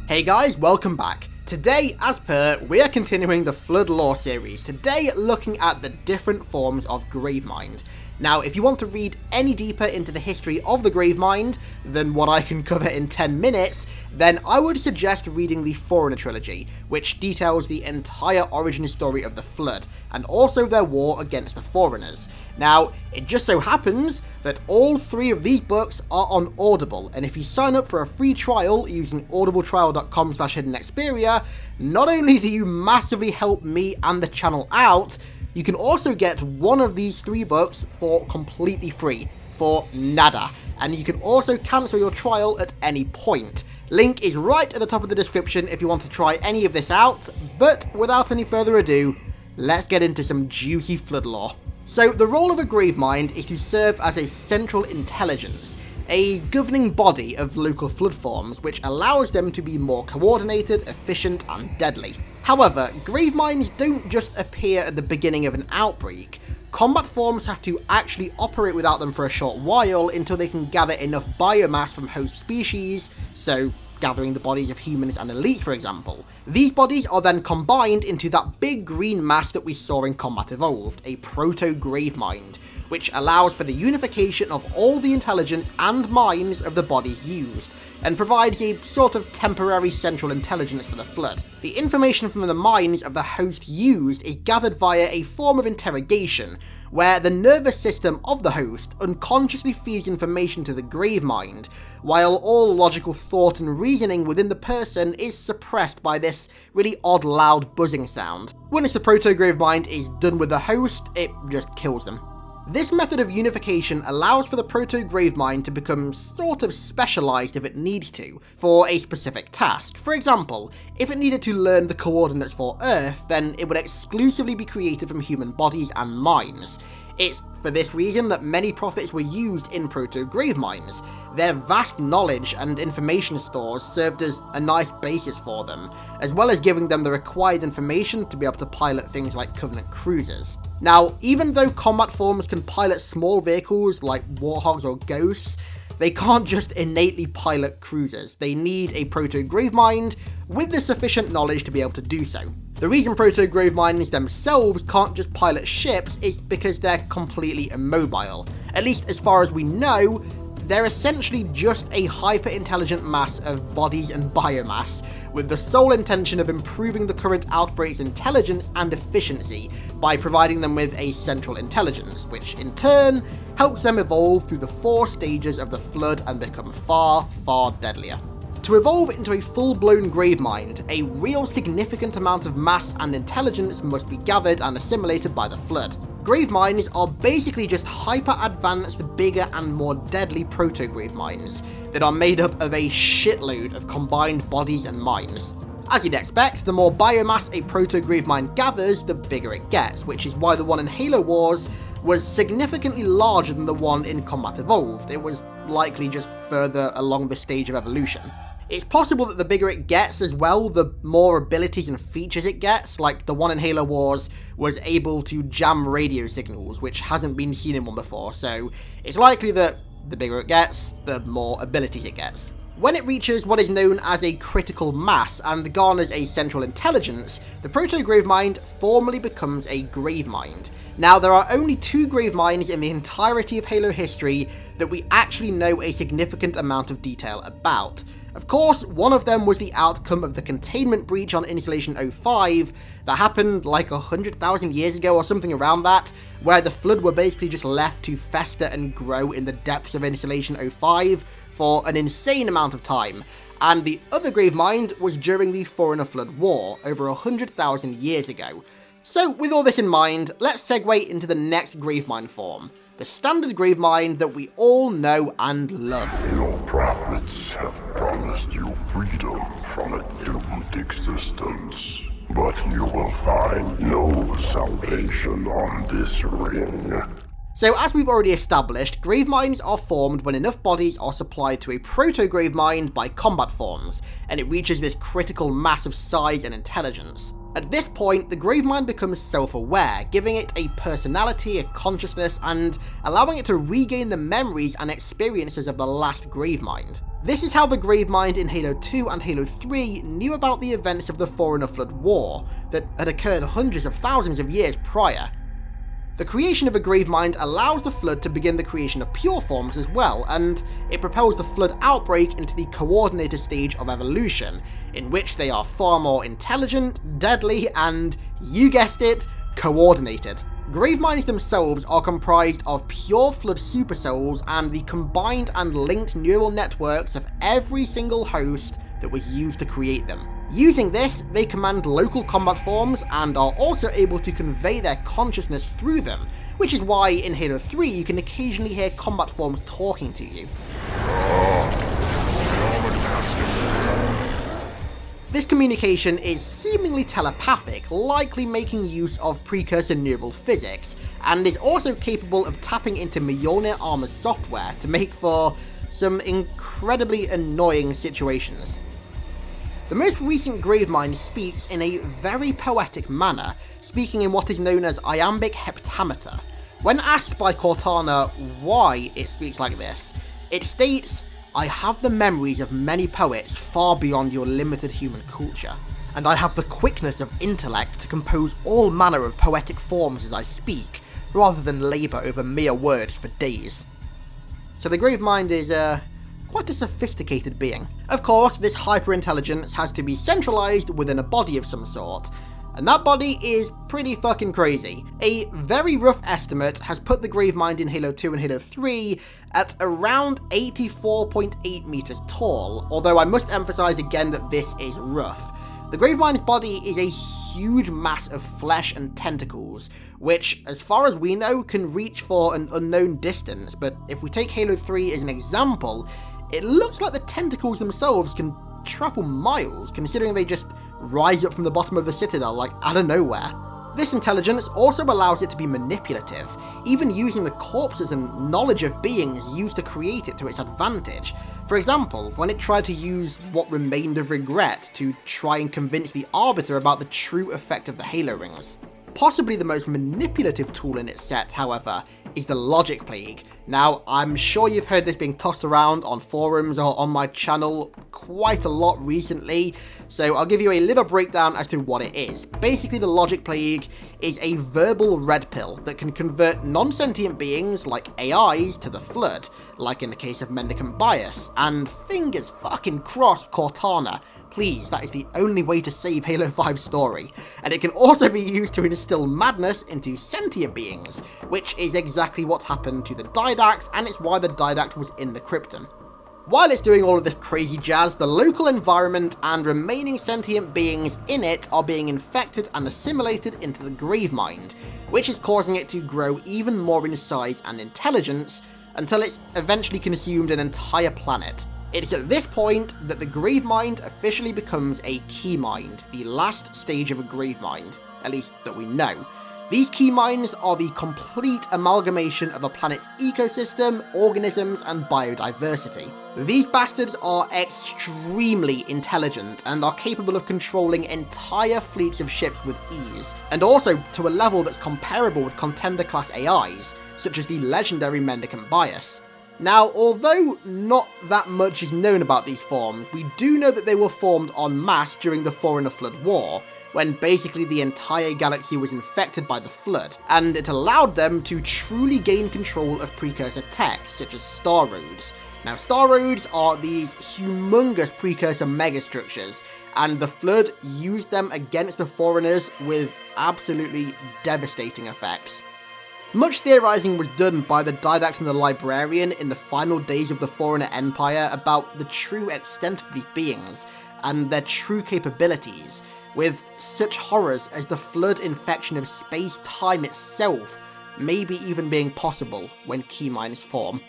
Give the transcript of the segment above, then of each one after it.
Hey guys, welcome back. Today, as per, we are continuing the Flood lore series, today looking at the different forms of Gravemind. Now, if you want to read any deeper into the history of the Gravemind than what I can cover in 10 minutes, then I would suggest reading the Forerunner trilogy, which details the entire origin story of the Flood, and also their war against the Forerunners. Now, it just so happens that all three of these books are on Audible, and if you sign up for a free trial using audibletrial.com/hiddenexperia, not only do you massively help me and the channel out, you can also get one of these three books for completely free, for nada, and you can also cancel your trial at any point. Link is right at the top of the description if you want to try any of this out, but without any further ado, let's get into some juicy Flood lore. So the role of a Gravemind is to serve as a central intelligence, a governing body of local Flood forms which allows them to be more coordinated, efficient and deadly. However, Graveminds don't just appear at the beginning of an outbreak. Combat forms have to actually operate without them for a short while until they can gather enough biomass from host species, so gathering the bodies of humans and elites for example. These bodies are then combined into that big green mass that we saw in Combat Evolved, a Proto Gravemind, which allows for the unification of all the intelligence and minds of the bodies used, and provides a sort of temporary central intelligence for the Flood. The information from the minds of the host used is gathered via a form of interrogation, where the nervous system of the host unconsciously feeds information to the Gravemind, while all logical thought and reasoning within the person is suppressed by this really odd loud buzzing sound. Once the Proto Gravemind is done with the host, it just kills them. This method of unification allows for the Proto Gravemind to become sort of specialised if it needs to, for a specific task. For example, if it needed to learn the coordinates for Earth, then it would exclusively be created from human bodies and minds. It's for this reason that many prophets were used in Proto Graveminds. Their vast knowledge and information stores served as a nice basis for them, as well as giving them the required information to be able to pilot things like Covenant cruisers. Now, even though combat forms can pilot small vehicles like warhogs or ghosts, they can't just innately pilot cruisers. They need a Proto Gravemind with the sufficient knowledge to be able to do so. The reason Proto Graveminds themselves can't just pilot ships is because they're completely immobile. At least as far as we know, they're essentially just a hyper-intelligent mass of bodies and biomass, with the sole intention of improving the current outbreak's intelligence and efficiency by providing them with a central intelligence, which in turn helps them evolve through the 4 stages of the Flood and become far, far deadlier. To evolve into a full-blown Gravemind, a real significant amount of mass and intelligence must be gathered and assimilated by the Flood. Graveminds are basically just hyper-advanced, bigger and more deadly Proto-Graveminds that are made up of a shitload of combined bodies and minds. As you'd expect, the more biomass a Proto-Gravemind gathers, the bigger it gets, which is why the one in Halo Wars was significantly larger than the one in Combat Evolved. It was likely just further along the stage of evolution. It's possible that the bigger it gets as well, the more abilities and features it gets, like the one in Halo Wars was able to jam radio signals, which hasn't been seen in one before, so it's likely that the bigger it gets, the more abilities it gets. When it reaches what is known as a critical mass and garners a central intelligence, the Proto Gravemind formally becomes a Gravemind. Now, there are only 2 Graveminds in the entirety of Halo history that we actually know a significant amount of detail about. Of course, one of them was the outcome of the containment breach on Installation 05 that happened like 100,000 years ago or something around that, where the Flood were basically just left to fester and grow in the depths of Installation 05 for an insane amount of time. And the other Gravemind was during the Forerunner Flood War, over 100,000 years ago. So with all this in mind, let's segue into the next Gravemind form, the standard Gravemind that we all know and love. Your prophets have promised you freedom from a doomed existence, but you will find no salvation on this ring. So as we've already established, Graveminds are formed when enough bodies are supplied to a Proto-Gravemind by combat forms, and it reaches this critical mass of size and intelligence. At this point, the Gravemind becomes self-aware, giving it a personality, a consciousness, and allowing it to regain the memories and experiences of the last Gravemind. This is how the Gravemind in Halo 2 and Halo 3 knew about the events of the Forerunner Flood War that had occurred hundreds of thousands of years prior. The creation of a Gravemind allows the Flood to begin the creation of pure forms as well, and it propels the Flood outbreak into the coordinated stage of evolution, in which they are far more intelligent, deadly, and, you guessed it, coordinated. Graveminds themselves are comprised of pure Flood supercells and the combined and linked neural networks of every single host that was used to create them. Using this, they command local combat forms and are also able to convey their consciousness through them, which is why in Halo 3 you can occasionally hear combat forms talking to you. This communication is seemingly telepathic, likely making use of precursor neural physics, and is also capable of tapping into Mjolnir Armor's software to make for some incredibly annoying situations. The most recent Gravemind speaks in a very poetic manner, speaking in what is known as iambic heptameter. When asked by Cortana why it speaks like this, it states, "I have the memories of many poets far beyond your limited human culture, and I have the quickness of intellect to compose all manner of poetic forms as I speak, rather than labour over mere words for days." So the Gravemind is quite a sophisticated being. Of course, this hyper-intelligence has to be centralised within a body of some sort, and that body is pretty fucking crazy. A very rough estimate has put the Gravemind in Halo 2 and Halo 3 at around 84.8 meters tall, although I must emphasize again that this is rough. The Gravemind's body is a huge mass of flesh and tentacles, which, as far as we know, can reach for an unknown distance, but if we take Halo 3 as an example, it looks like the tentacles themselves can travel miles, considering they just rise up from the bottom of the Citadel like out of nowhere. This intelligence also allows it to be manipulative, even using the corpses and knowledge of beings used to create it to its advantage. For example, when it tried to use what remained of regret to try and convince the Arbiter about the true effect of the Halo rings. Possibly the most manipulative tool in its set, however, is the Logic Plague. Now, I'm sure you've heard this being tossed around on forums or on my channel quite a lot recently, so I'll give you a little breakdown as to what it is. Basically, the Logic Plague is a verbal red pill that can convert non-sentient beings like AIs to the Flood, like in the case of Mendicant Bias, and fingers fucking crossed Cortana. Please, that is the only way to save Halo 5's story. And it can also be used to instill madness into sentient beings, which is exactly what happened to the Didact, and it's why the Didact was in the Krypton. While it's doing all of this crazy jazz, the local environment and remaining sentient beings in it are being infected and assimilated into the Gravemind, which is causing it to grow even more in size and intelligence, until it's eventually consumed an entire planet. It is at this point that the Gravemind officially becomes a Keymind, the last stage of a Gravemind, at least that we know. These Keyminds are the complete amalgamation of a planet's ecosystem, organisms, and biodiversity. These bastards are extremely intelligent and are capable of controlling entire fleets of ships with ease, and also to a level that's comparable with Contender-class AIs, such as the legendary Mendicant Bias. Now, although not that much is known about these forms, we do know that they were formed en masse during the Forerunner Flood War, when basically the entire galaxy was infected by the Flood, and it allowed them to truly gain control of precursor tech, such as star roads. Now, star roads are these humongous precursor megastructures, and the Flood used them against the Forerunners with absolutely devastating effects. Much theorizing was done by the Didact and the Librarian in the final days of the Forerunner Empire about the true extent of these beings and their true capabilities, with such horrors as the Flood infection of space-time itself maybe even being possible when Keyminds form.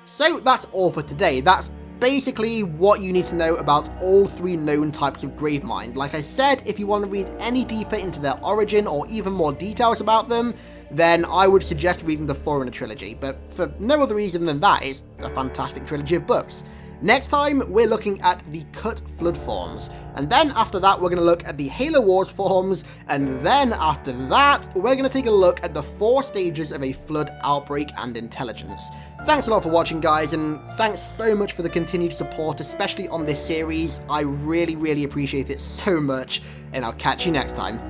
So that's all for today. That's basically what you need to know about all three known types of Gravemind. Like I said, if you want to read any deeper into their origin or even more details about them, then I would suggest reading the Forerunner trilogy, but for no other reason than that, it's a fantastic trilogy of books. Next time, we're looking at the cut Flood forms, and then after that, we're going to look at the Halo Wars forms, and then after that, we're going to take a look at the 4 stages of a Flood outbreak and intelligence. Thanks a lot for watching, guys, and thanks so much for the continued support, especially on this series. I really, really appreciate it so much, and I'll catch you next time.